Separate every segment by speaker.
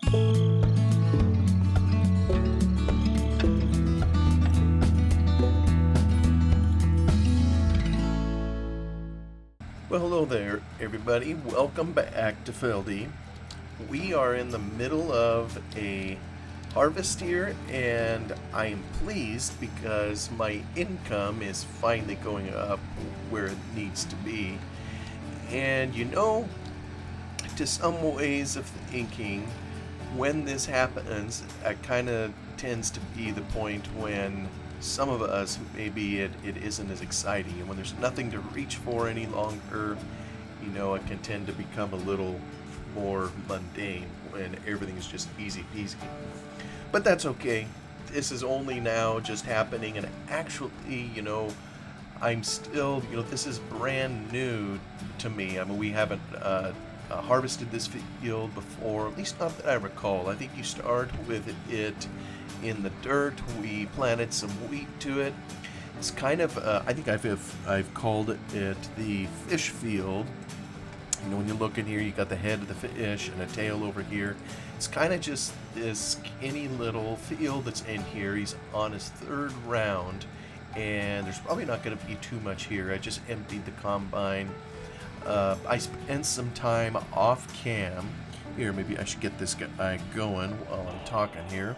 Speaker 1: Well, hello there, everybody. Welcome back to Feldy. We are in the middle of a harvest here, and I am pleased because my income is finally going up where it needs to be. And to some ways of thinking, when this happens, it kind of tends to be the point when some of us, maybe it isn't as exciting, and when there's nothing to reach for any longer, it can tend to become a little more mundane when everything is just easy peasy. But that's okay. This is only now just happening, and actually, I'm still, this is brand new to me. I mean, we haven't harvested this field before, at least not that I recall. I think you start with it in the dirt. We planted some wheat to it. It's kind of, I think I've called it the fish field. When you look in here, you got the head of the fish and a tail over here. It's kind of just this skinny little field that's in here. He's on his third round, and there's probably not going to be too much here. I just emptied the combine. I spent some time off cam. Here, maybe I should get this guy going while I'm talking here.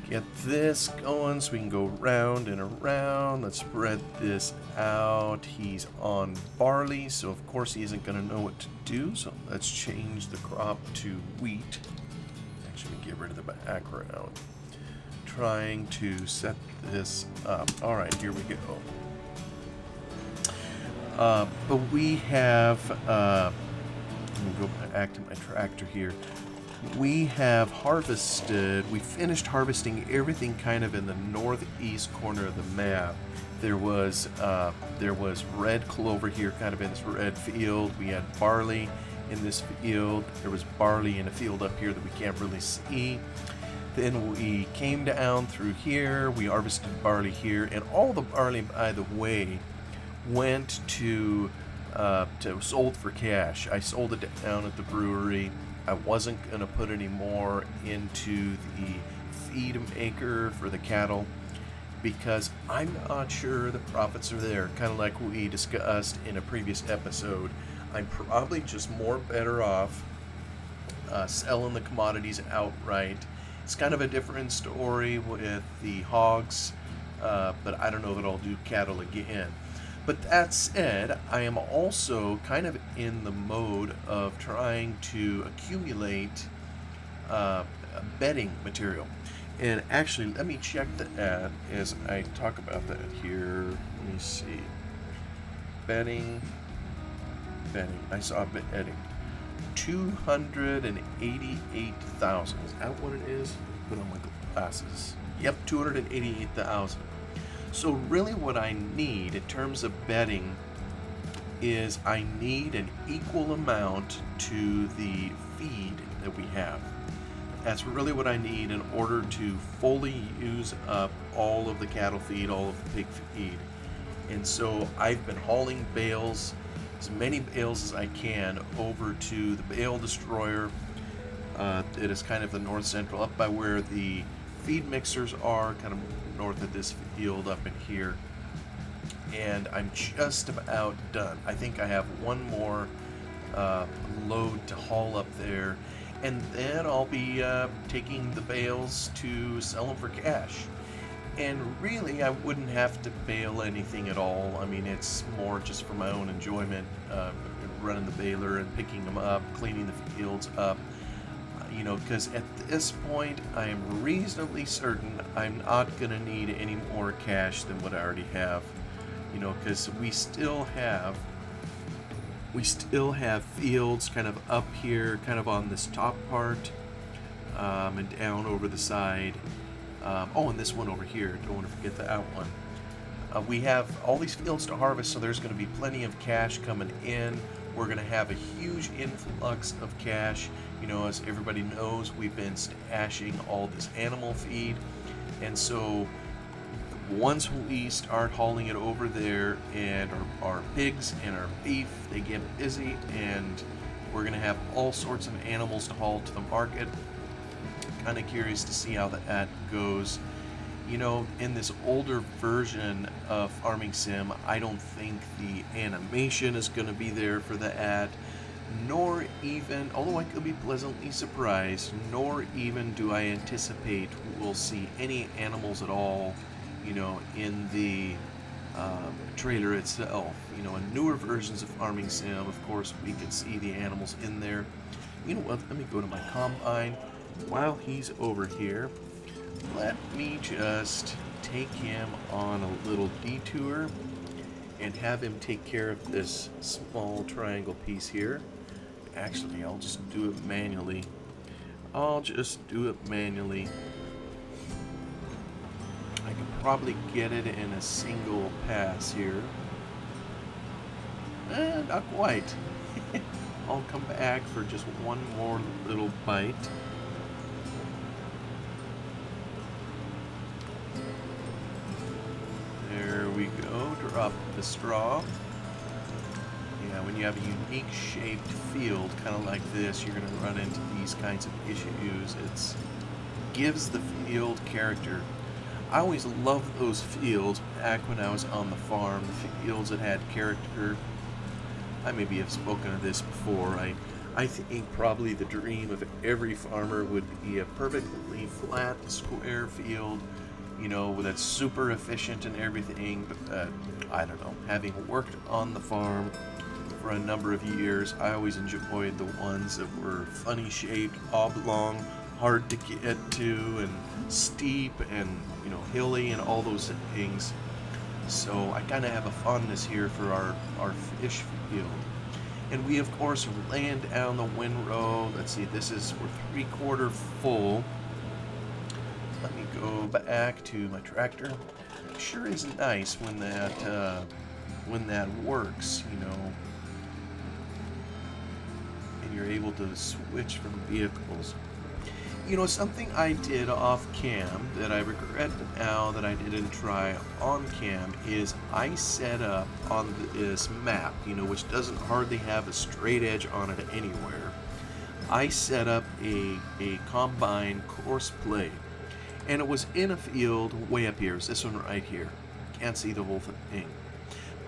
Speaker 1: Get this going so we can go round and around. Let's spread this out. He's on barley, so of course he isn't going to know what to do. So let's change the crop to wheat. Actually, get rid of the background. Trying to set this up. All right, here we go. But we have, let me go back to my tractor here. We have we finished harvesting everything kind of in the northeast corner of the map. There was red clover here, kind of in this red field. We had barley in this field. There was barley in a field up here that we can't really see. Then we came down through here. We harvested barley here, and all the barley, by the way, went to sold for cash. I sold it down at the brewery. I wasn't going to put any more into the feed maker for the cattle because I'm not sure the profits are there. Kind of like we discussed in a previous episode. I'm probably just more better off selling the commodities outright. It's kind of a different story with the hogs, but I don't know that I'll do cattle again. But that said, I am also kind of in the mode of trying to accumulate bedding material. And actually, let me check that as I talk about that here. Let me see. Bedding. I saw bedding. 288,000. Is that what it is? Put on my glasses. Yep, 288,000. So really what I need in terms of bedding is I need an equal amount to the feed that we have. That's really what I need in order to fully use up all of the cattle feed, all of the pig feed. And so I've been hauling bales, as many bales as I can, over to the bale destroyer. It is kind of the north central, up by where the feed mixers are, kind of north of this field up in here. And I'm just about done. I think I have one more load to haul up there, and then I'll be taking the bales to sell them for cash. And really, I wouldn't have to bale anything at all. I mean, it's more just for my own enjoyment, running the baler and picking them up, cleaning the fields up. Because at this point, I am reasonably certain I'm not going to need any more cash than what I already have. Because we still have fields kind of up here, kind of on this top part, and down over the side. And this one over here, don't want to forget that one. We have all these fields to harvest, so there's going to be plenty of cash coming in. We're going to have a huge influx of cash. As everybody knows, we've been stashing all this animal feed. And so once we start hauling it over there, and our pigs and our beef, they get busy, and We're going to have all sorts of animals to haul to the market. Kind of curious to see how that goes. You know, in this older version of Farming Sim, I don't think the animation is going to be there for the ad, nor even, although I could be pleasantly surprised, nor even do I anticipate we'll see any animals at all, you know, in the trailer itself. You know, in newer versions of Farming Sim, of course, we could see the animals in there. You know what, let me go to my combine. While he's over here, let me just take him on a little detour and have him take care of this small triangle piece here. Actually, I'll just do it manually. I can probably get it in a single pass here. Not quite. I'll come back for just one more little bite. There we go, drop the straw. Yeah, when you have a unique shaped field, kind of like this, you're going to run into these kinds of issues. It gives the field character. I always loved those fields back when I was on the farm, the fields that had character. I maybe have spoken of this before. I think probably the dream of every farmer would be a perfectly flat, square field, you know, that's super efficient and everything. But I don't know, having worked on the farm for a number of years, I always enjoyed the ones that were funny shaped, oblong, hard to get to, and steep, and, you know, hilly, and all those things. So I kind of have a fondness here for our fish field. And we, of course, are laying down the windrow. Let's see, we're 3/4 full. Let me go back to my tractor. It sure is nice when that works, you know, and you're able to switch from vehicles. You know, something I did off cam that I regret now that I didn't try on cam is I set up on this map, you know, which doesn't hardly have a straight edge on it anywhere. I set up a combine course play, and it was in a field way up here. It's this one right here. Can't see the whole thing,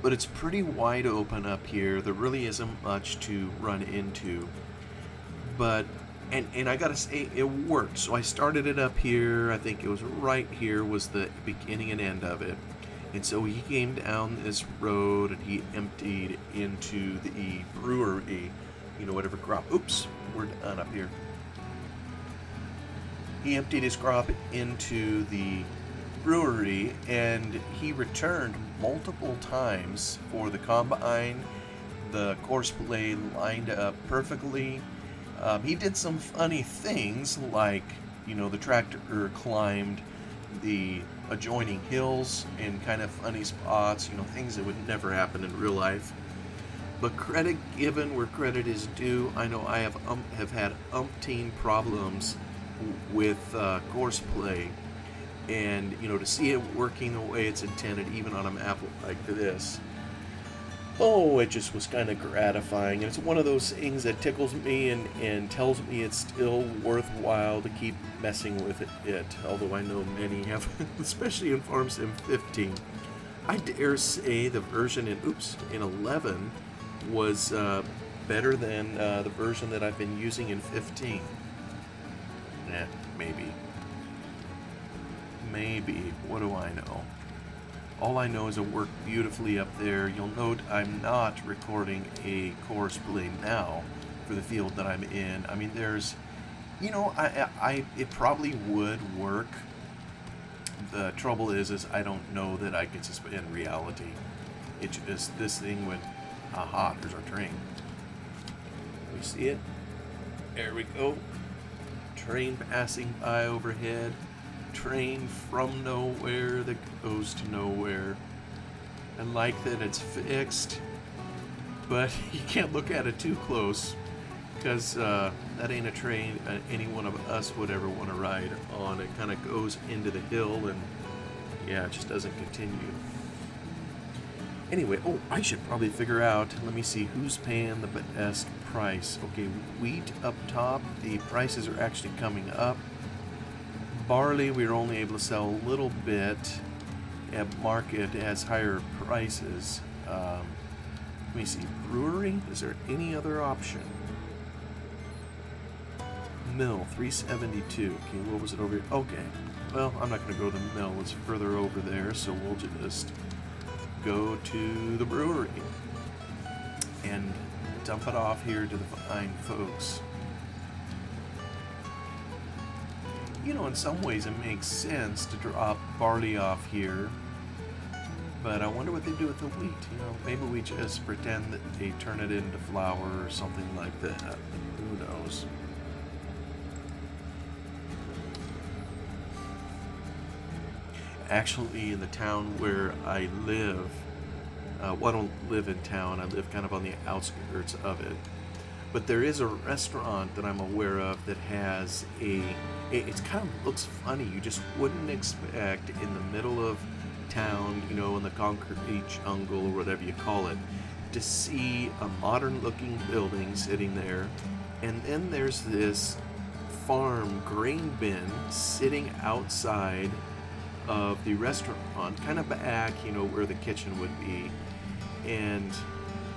Speaker 1: but it's pretty wide open up here. There really isn't much to run into, but and I gotta say, it worked. So I started it up here. I think it was right here was the beginning and end of it. And so he came down this road and he emptied into the brewery, you know, whatever crop. Oops, we're done up here. He emptied his crop into the brewery, and he returned multiple times for the combine. The course play lined up perfectly. He did some funny things, like, you know, the tractor climbed the adjoining hills in kind of funny spots, you know, things that would never happen in real life. But credit given where credit is due. I know I have had umpteen problems with course play, and, you know, to see it working the way it's intended, even on a map like this, oh, it just was kind of gratifying. And it's one of those things that tickles me and tells me it's still worthwhile to keep messing with it. Although I know many have, especially in Farm Sim 15. I dare say the version in 11 was better than the version that I've been using in 15. Maybe. What do I know? All I know is it worked beautifully up there. You'll note I'm not recording a course play now for the field that I'm in. I mean, there's, you know, it probably would work. The trouble is I don't know that I could suspend reality. It just, this thing went, aha, there's our train. We see it? There we go. Train passing by overhead. Train from nowhere that goes to nowhere. I like that it's fixed, but you can't look at it too close, because that ain't a train any one of us would ever want to ride on. It kind of goes into the hill, and yeah, it just doesn't continue. Anyway, oh, I should probably figure out, let me see, who's paying the best price. Okay, wheat up top, the prices are actually coming up. Barley, we were only able to sell a little bit at market. It has higher prices. Let me see, brewery, is there any other option? Mill, 372. Okay, what was it over here? Okay, well, I'm not going to go to the mill. It's further over there, so we'll just go to the brewery and dump it off here to the fine folks. You know, in some ways it makes sense to drop barley off here, but I wonder what they do with the wheat. You know, maybe we just pretend that they turn it into flour or something like that. Who knows? Actually, in the town where I live, well, I don't live in town, I live kind of on the outskirts of it, but there is a restaurant that I'm aware of that has it kind of looks funny. You just wouldn't expect in the middle of town, you know, in the concrete jungle or whatever you call it, to see a modern looking building sitting there, and then there's this farm grain bin sitting outside of the restaurant, kind of back, you know, where the kitchen would be. And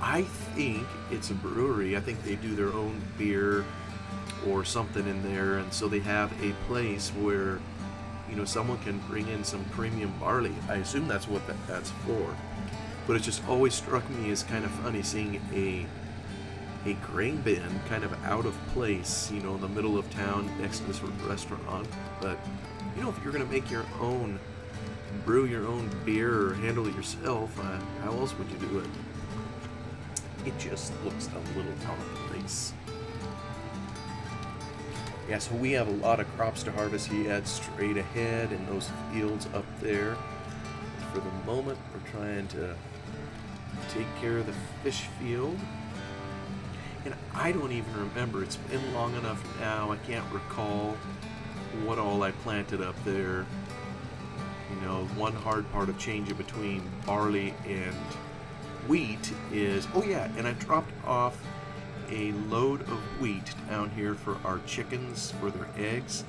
Speaker 1: I think it's a brewery. I think they do their own beer or something in there, and so they have a place where, you know, someone can bring in some premium barley. I assume that's what that's for. But it just always struck me as kind of funny seeing a grain bin kind of out of place, you know, in the middle of town next to this restaurant. But you know, if you're going to make your own, brew your own beer or handle it yourself, how else would you do it? It just looks a little out of place. Yeah, so we have a lot of crops to harvest yet straight ahead in those fields up there. For the moment, we're trying to take care of the fish field. And I don't even remember, it's been long enough now, I can't recall what all I planted up there. You know, one hard part of changing between barley and wheat is, oh yeah, and I dropped off a load of wheat down here for our chickens, for their eggs.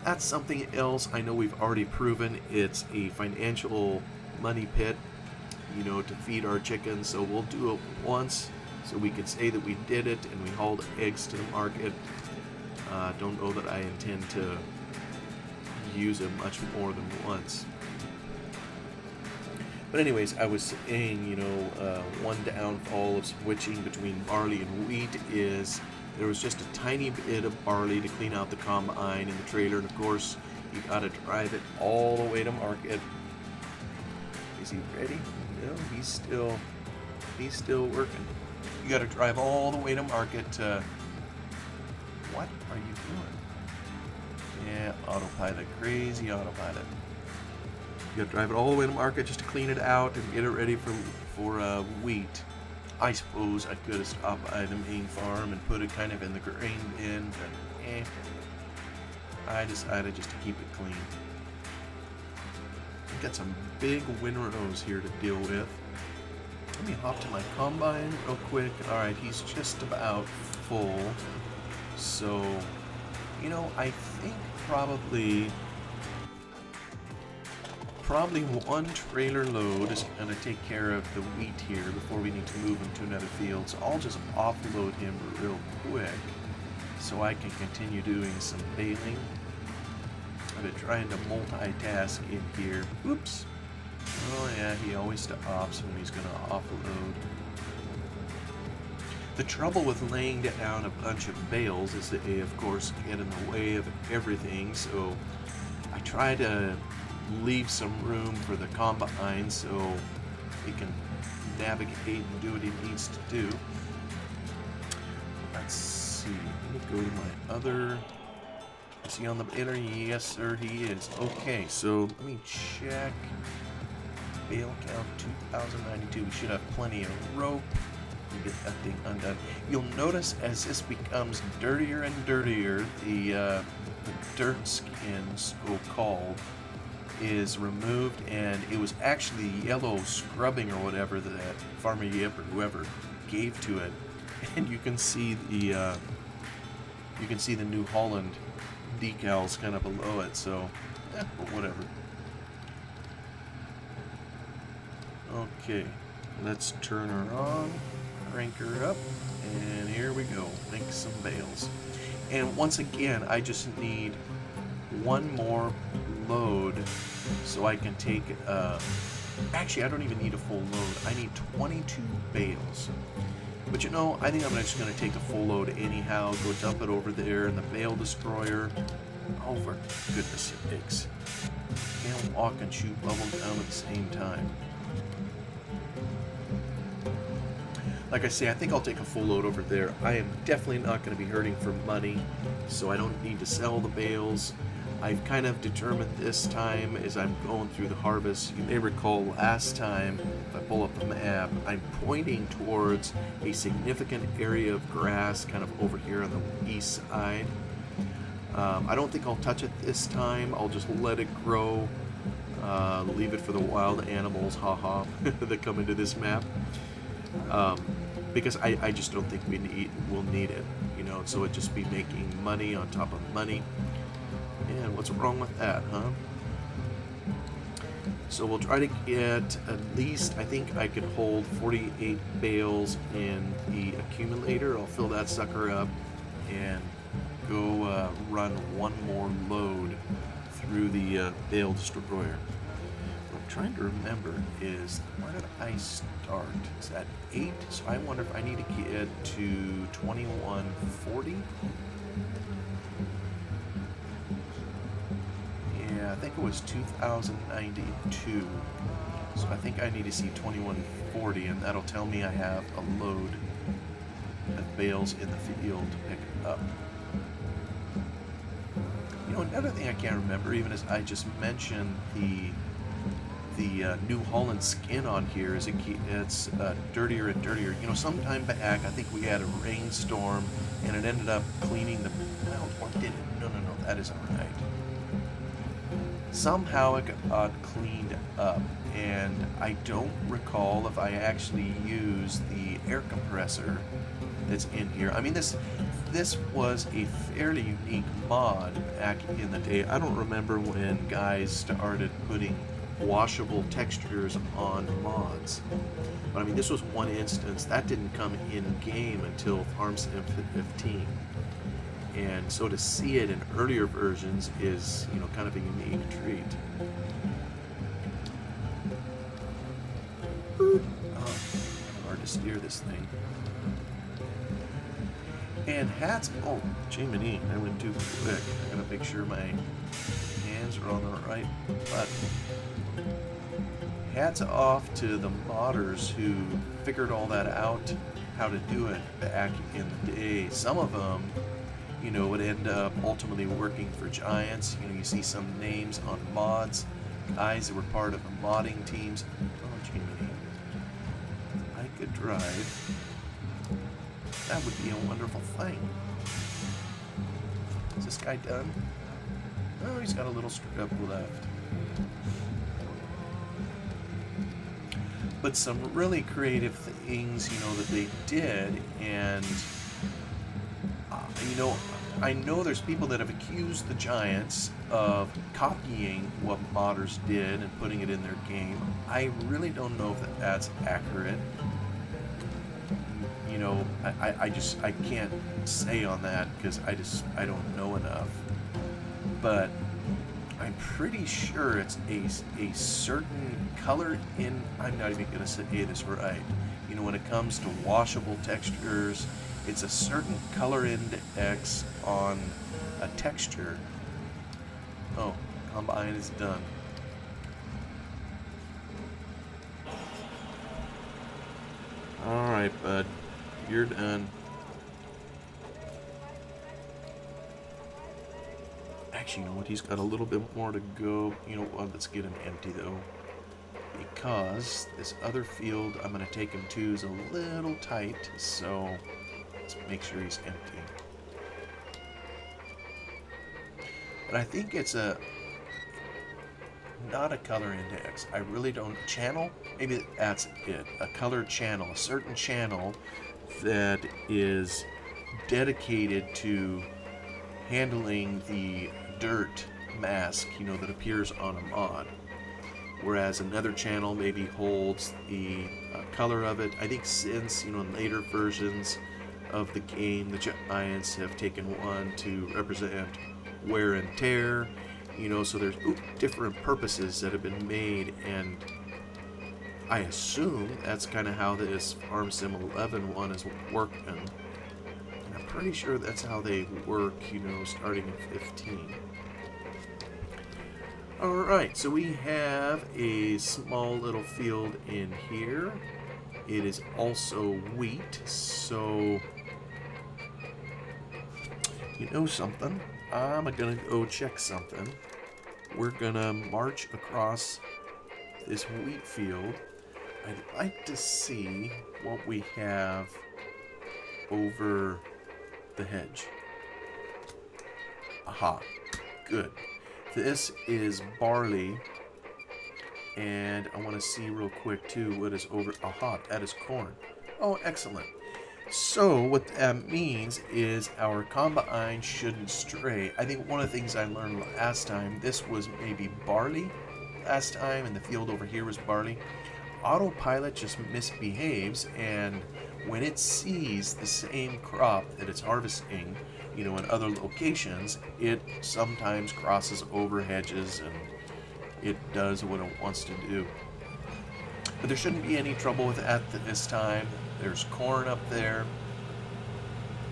Speaker 1: That's something else I know we've already proven. It's a financial money pit, you know, to feed our chickens, so we'll do it once so we can say that we did it and we hauled eggs to the market. Don't know that I intend to use it much more than once. But anyways, I was saying, you know, one downfall of switching between barley and wheat is there was just a tiny bit of barley to clean out the combine and the trailer, and of course you gotta drive it all the way to market. Is he ready? No, he's still working. You gotta drive all the way to market to, what are you doing? Yeah, autopilot, crazy autopilot. You gotta drive it all the way to market just to clean it out and get it ready for wheat. I suppose I could have stopped by the main farm and put it kind of in the grain bin, but I decided just to keep it clean. I've got some big windrows here to deal with. Let me hop to my combine real quick. Alright, he's just about full. So, you know, I think probably one trailer load is going to take care of the wheat here before we need to move him to another field. So I'll just offload him real quick so I can continue doing some baling. I've been trying to multitask in here. Oops. Oh yeah, he always stops when he's going to offload. The trouble with laying down a bunch of bales is that they, of course, get in the way of everything. So I try to leave some room for the combine so he can navigate and do what he needs to do. Let's see. Let me go to my other. Is he on the banner? Yes, sir, he is. Okay, so let me check. Bale count 2092. We should have plenty of rope to get that thing undone. You'll notice as this becomes dirtier and dirtier, the dirt skins, so called, is removed, and it was actually yellow scrubbing or whatever that Farmer Yip or whoever gave to it, and you can see the New Holland decals kind of below it. So, but whatever. Okay, let's turn her on, crank her up, and here we go. Make some bales. And once again, I just need one more load so I can take, actually I don't even need a full load. I need 22 bales. But you know, I think I'm just going to take a full load anyhow, go dump it over there in the bale destroyer. Oh, for goodness sakes. Can't walk and shoot bubble gum at the same time. Like I say, I think I'll take a full load over there. I am definitely not going to be hurting for money, so I don't need to sell the bales. I've kind of determined this time as I'm going through the harvest. You may recall last time, if I pull up the map, I'm pointing towards a significant area of grass kind of over here on the east side. I don't think I'll touch it this time. I'll just let it grow, leave it for the wild animals, haha, that come into this map. Because I just don't think we'll need it, you know, so it'd just be making money on top of money. And what's wrong with that, huh? So we'll try to get at least, I think I could hold 48 bales in the accumulator. I'll fill that sucker up and go run one more load through the bale destroyer. What I'm trying to remember is, where did I start? Is that 8? So I wonder if I need to get to 2140. Yeah, I think it was 2092. So I think I need to see 2140, and that'll tell me I have a load of bales in the field to pick up. You know, another thing I can't remember, even as I just mentioned the New Holland skin on here, is it's dirtier and dirtier. You know, sometime back, I think we had a rainstorm, and it ended up cleaning the, well, or did it? No, that isn't right. Somehow it got cleaned up, and I don't recall if I actually used the air compressor that's in here. I mean, this was a fairly unique mod back in the day. I don't remember when guys started putting washable textures on mods, but I mean, this was one instance that didn't come in game until Farm Sim 15. And so to see it in earlier versions is, you know, kind of a unique treat. Oh, hard to steer this thing. And hats, oh, Jiminy, I went too quick. I gotta make sure my hands are on the right button. Hats off to the modders who figured all that out, how to do it back in the day. Some of them, you know, would end up ultimately working for Giants. You know, you see some names on mods, guys that were part of the modding teams. Oh, Jiminy, I could drive. That would be a wonderful thing. Is this guy done? Oh, he's got a little strip left. But some really creative things, you know, that they did, and you know, I know there's people that have accused the Giants of copying what modders did and putting it in their game. I really don't know if that's accurate. You know, I can't say on that because I don't know enough. But I'm pretty sure it's a certain color in, I'm not even going to say this right. You know, when it comes to washable textures, it's a certain color index on a texture. Oh, combine is done. Alright, bud. You're done. Actually, you know what? He's got a little bit more to go. You know what? Let's get him empty, though. Because this other field I'm going to take him to is a little tight, so let's make sure he's empty. But I think it's a... not a color index. I really don't. Channel, maybe that's it. A color channel, a certain channel that is dedicated to handling the dirt mask, that appears on a mod. Whereas another channel maybe holds the color of it. I think since, in later versions of the game, the Giants have taken one to represent wear and tear, so there's different purposes that have been made, and I assume that's kind of how this Farm Sim 11 one is working. And I'm pretty sure that's how they work, starting in 15. Alright, so we have a small little field in here. It is also wheat, so you know something? I'm gonna go check something. We're gonna march across this wheat field. I'd like to see what we have over the hedge. Aha, good. This is barley, and I want to see real quick too what is over. Aha, that is corn. Oh, excellent. So what that means is our combine shouldn't stray. I think one of the things I learned last time, this was maybe barley last time, and the field over here was barley. Autopilot just misbehaves, and when it sees the same crop that it's harvesting, in other locations, it sometimes crosses over hedges and it does what it wants to do. But there shouldn't be any trouble with that this time. There's corn up there.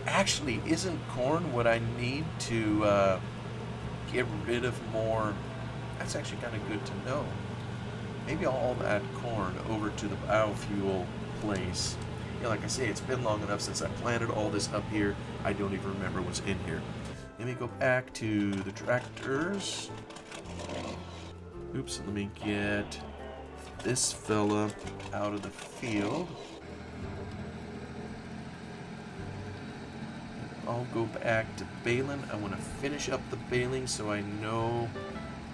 Speaker 1: Actually, isn't corn what I need to get rid of more? That's actually kind of good to know. Maybe I'll haul that corn over to the biofuel place. Like I say, it's been long enough since I planted all this up here, I don't even remember what's in here. Let me go back to the tractors. Oops, let me get this fella out of the field. I'll go back to baling. I want to finish up the baling so I know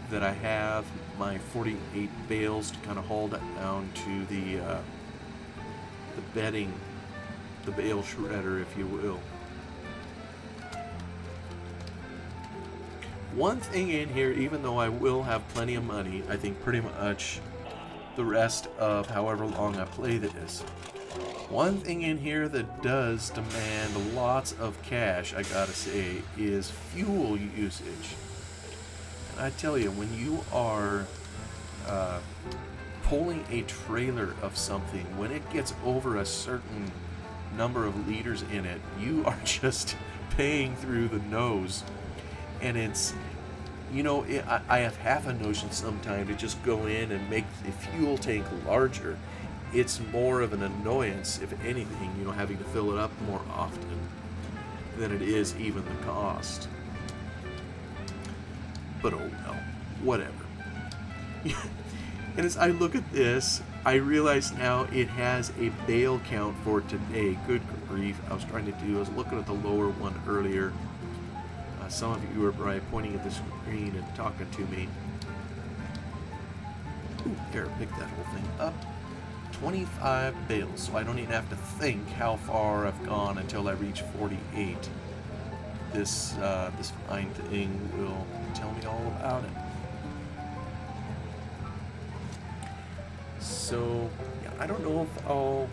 Speaker 1: that I have my 48 bales to kind of haul that down to the bedding, the bale shredder, if you will. One thing in here, even though I will have plenty of money, I think pretty much the rest of however long I play this, one thing in here that does demand lots of cash, I gotta say, is fuel usage. And I tell you, when you are pulling a trailer of something, when it gets over a certain number of liters in it, you are just paying through the nose. And it's, I have half a notion sometimes to just go in and make the fuel tank larger. It's more of an annoyance, if anything, having to fill it up more often than it is even the cost. But oh well, whatever. And as I look at this, I realize now it has a bale count for today. Good grief. I was looking at the lower one earlier. Some of you were probably pointing at the screen and talking to me. Ooh, there, pick that whole thing up. 25 bales, so I don't even have to think how far I've gone until I reach 48. This fine thing will tell me all about it. So, yeah, I don't know if I'll...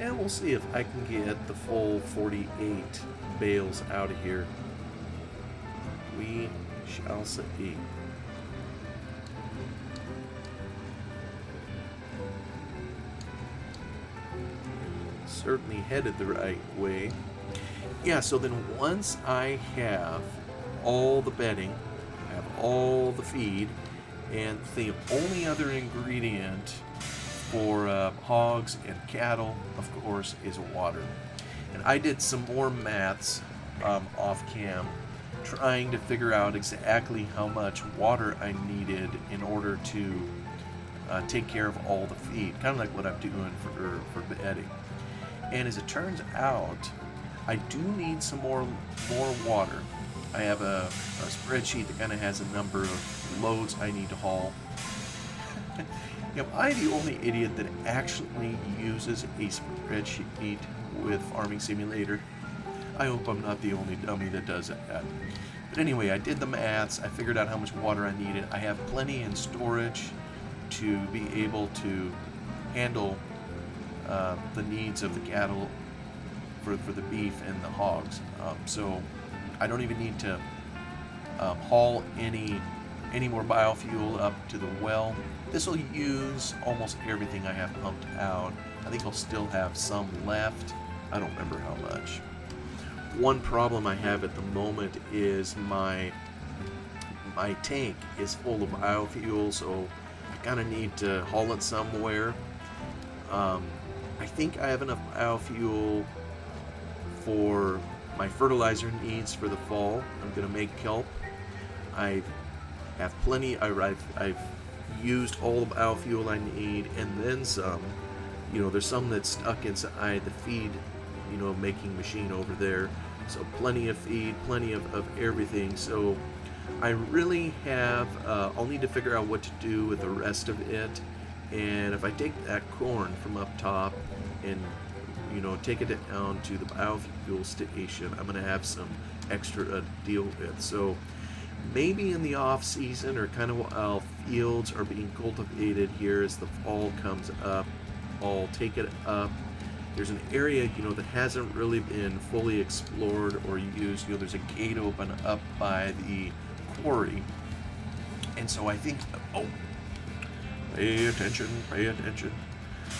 Speaker 1: Yeah, we'll see if I can get the full 48 bales out of here. We shall see. Certainly headed the right way. Yeah, so then once I have all the bedding, I have all the feed, and the only other ingredient for hogs and cattle, of course, is water. And I did some more maths off cam, trying to figure out exactly how much water I needed in order to take care of all the feed, kind of like what I'm doing for bedding. And as it turns out, I do need some more water. I have a spreadsheet that kind of has a number of loads I need to haul. Am I the only idiot that actually uses a spreadsheet with Farming Simulator? I hope I'm not the only dummy that does that. But anyway, I did the maths. I figured out how much water I needed. I have plenty in storage to be able to handle the needs of the cattle for the beef and the hogs. So I don't even need to haul any more biofuel up to the well. This will use almost everything I have pumped out. I think I'll still have some left. I don't remember how much. One problem I have at the moment is my tank is full of biofuel, so I kind of need to haul it somewhere. I think I have enough biofuel for my fertilizer needs for the fall. I'm going to make kelp. I have plenty. I've used all the biofuel I need and then some. You know, there's some that's stuck inside the feed, making machine over there. So plenty of feed, plenty of everything. So I really have, I'll need to figure out what to do with the rest of it. And if I take that corn from up top and, take it down to the biofuel station, I'm going to have some extra to deal with. So maybe in the off season, or kind of while fields are being cultivated here as the fall comes up, I'll take it up. There's an area, that hasn't really been fully explored or used. There's a gate open up by the quarry. And so I think, pay attention.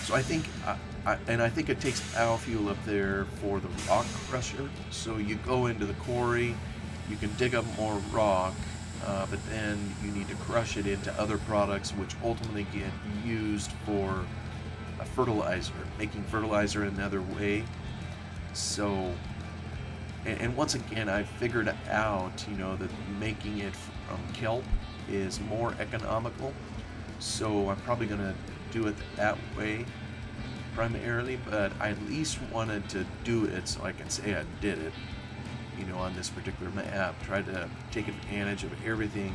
Speaker 1: So I think, I think it takes biofuel up there for the rock crusher. So you go into the quarry, you can dig up more rock, but then you need to crush it into other products, which ultimately get used for a fertilizer, making fertilizer another way. So, and once again, I figured out, that making it from kelp is more economical. So I'm probably going to do it that way primarily, but I at least wanted to do it so I can say I did it, on this particular map. Try to take advantage of everything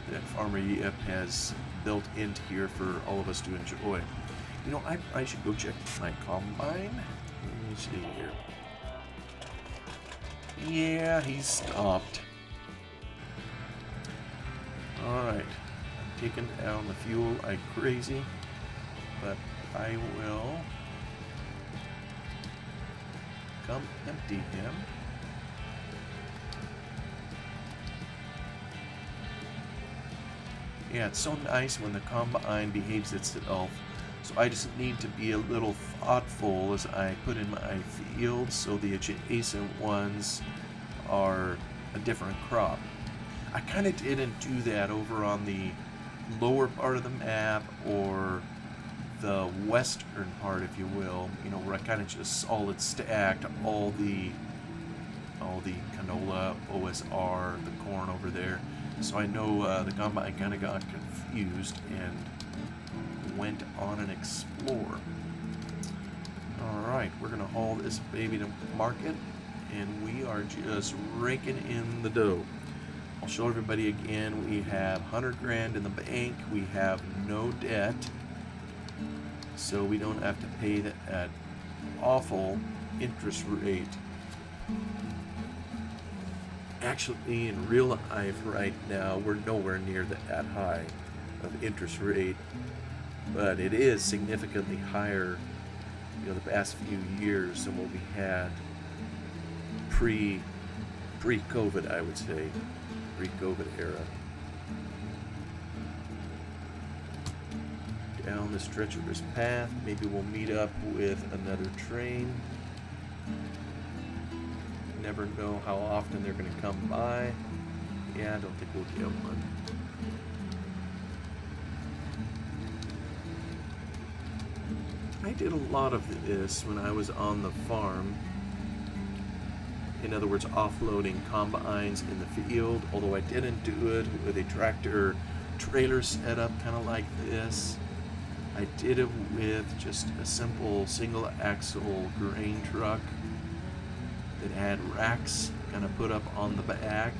Speaker 1: that Farmer Yip has built into here for all of us to enjoy. I should go check my combine. Let me see here. Yeah, he's stopped. Alright. I'm taking down the fuel like crazy, but I will come empty him. Yeah, it's so nice when the combine behaves itself. So I just need to be a little thoughtful as I put in my fields so the adjacent ones are a different crop. I kind of didn't do that over on the lower part of the map, or the western part, if you will, where I kind of just solid stacked all the canola, OSR, the corn over there. So I know the combine kind of got confused and went on an explore. Alright, we're gonna haul this baby to market, and we are just raking in the dough. I'll show everybody again. We have 100 grand in the bank. We have no debt, so we don't have to pay that awful interest rate. Actually, in real life right now, we're nowhere near that high of interest rate, but it is significantly higher, the past few years than what we had pre-COVID, I would say, pre-COVID era. Down this treacherous path, maybe we'll meet up with another train. Never know how often they're going to come by. Yeah, I don't think we'll get one. I did a lot of this when I was on the farm. In other words, offloading combines in the field, although I didn't do it with a tractor trailer setup kind of like this. I did it with just a simple single axle grain truck It had racks kind of put up on the back,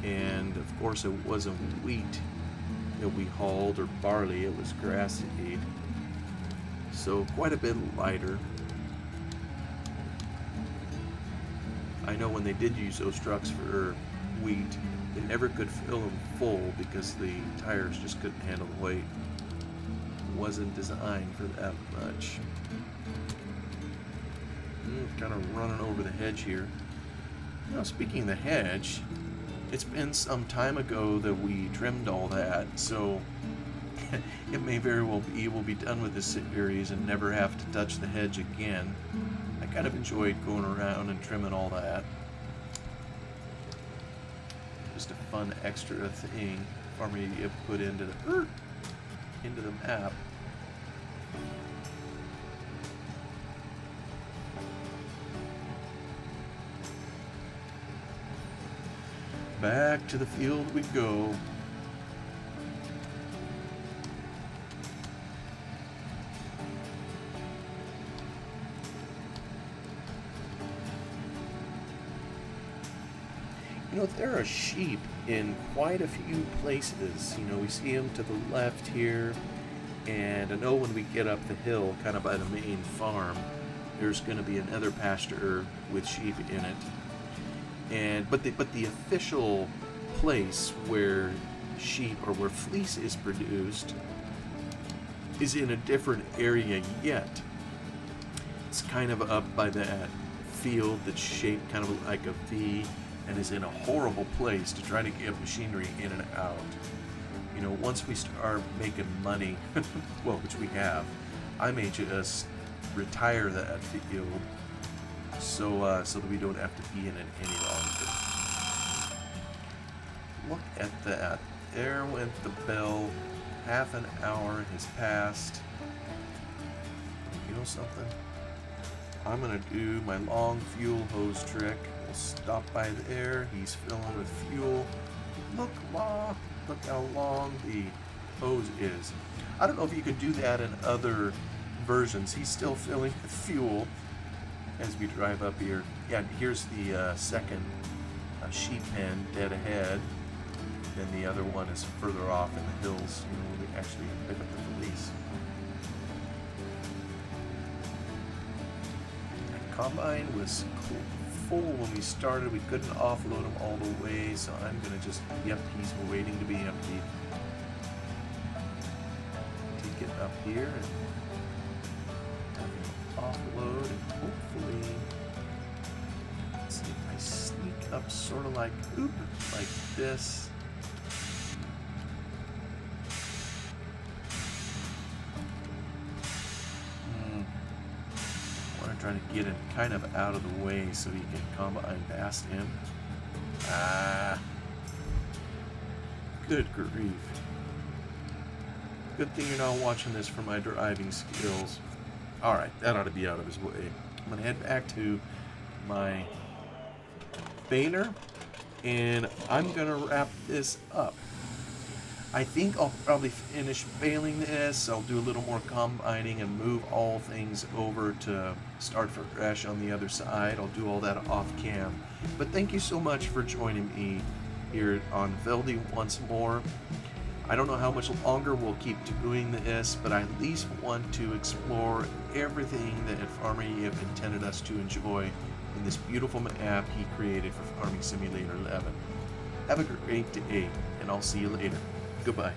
Speaker 1: and of course it wasn't wheat that we hauled or barley, it was grass seed, so quite a bit lighter. I know when they did use those trucks for wheat, they never could fill them full because the tires just couldn't handle the weight. It wasn't designed for that much. Kind of running over the hedge here. Now, speaking of the hedge, it's been some time ago that we trimmed all that, so it may very well be we'll be done with this series and never have to touch the hedge again. I kind of enjoyed going around and trimming all that. Just a fun extra thing for me to put into the map. Back to the field we go. You know, there are sheep in quite a few places. You know, we see them to the left here, and I know when we get up the hill, kind of by the main farm, there's going to be another pasture with sheep in it. But the official place where sheep or where fleece is produced is in a different area yet. It's kind of up by that field that's shaped kind of like a V and is in a horrible place to try to get machinery in and out. You know, once we start making money, well, which we have, I may just retire that field so that we don't have to be in it any longer. Look at that. There went the bell. Half an hour has passed. You know something? I'm going to do my long fuel hose trick. We'll stop by there. He's filling with fuel. Look how long the hose is. I don't know if you could do that in other versions. He's still filling with fuel as we drive up here. Yeah, here's the second sheep pen dead ahead. Then the other one is further off in the hills, you know, where we actually pick up the police. The combine was full when we started. We couldn't offload them all the way, so I'm gonna just, yep, he's waiting to be emptied. Take it up here and offload, and hopefully, let's see if I sneak up sort of like this. I want to try to get him kind of out of the way so he can combine past him. Good grief. Good thing you're not watching this for my driving skills. Alright, that ought to be out of his way. I'm going to head back to my baler, and I'm going to wrap this up. I think I'll probably finish baling this. I'll do a little more combining and move all things over to start fresh on the other side. I'll do all that off cam. But thank you so much for joining me here on Feldy once more. I don't know how much longer we'll keep doing this, but I at least want to explore everything that Farmer Yip intended us to enjoy in this beautiful map he created for Farming Simulator 11. Have a great day, and I'll see you later. Goodbye.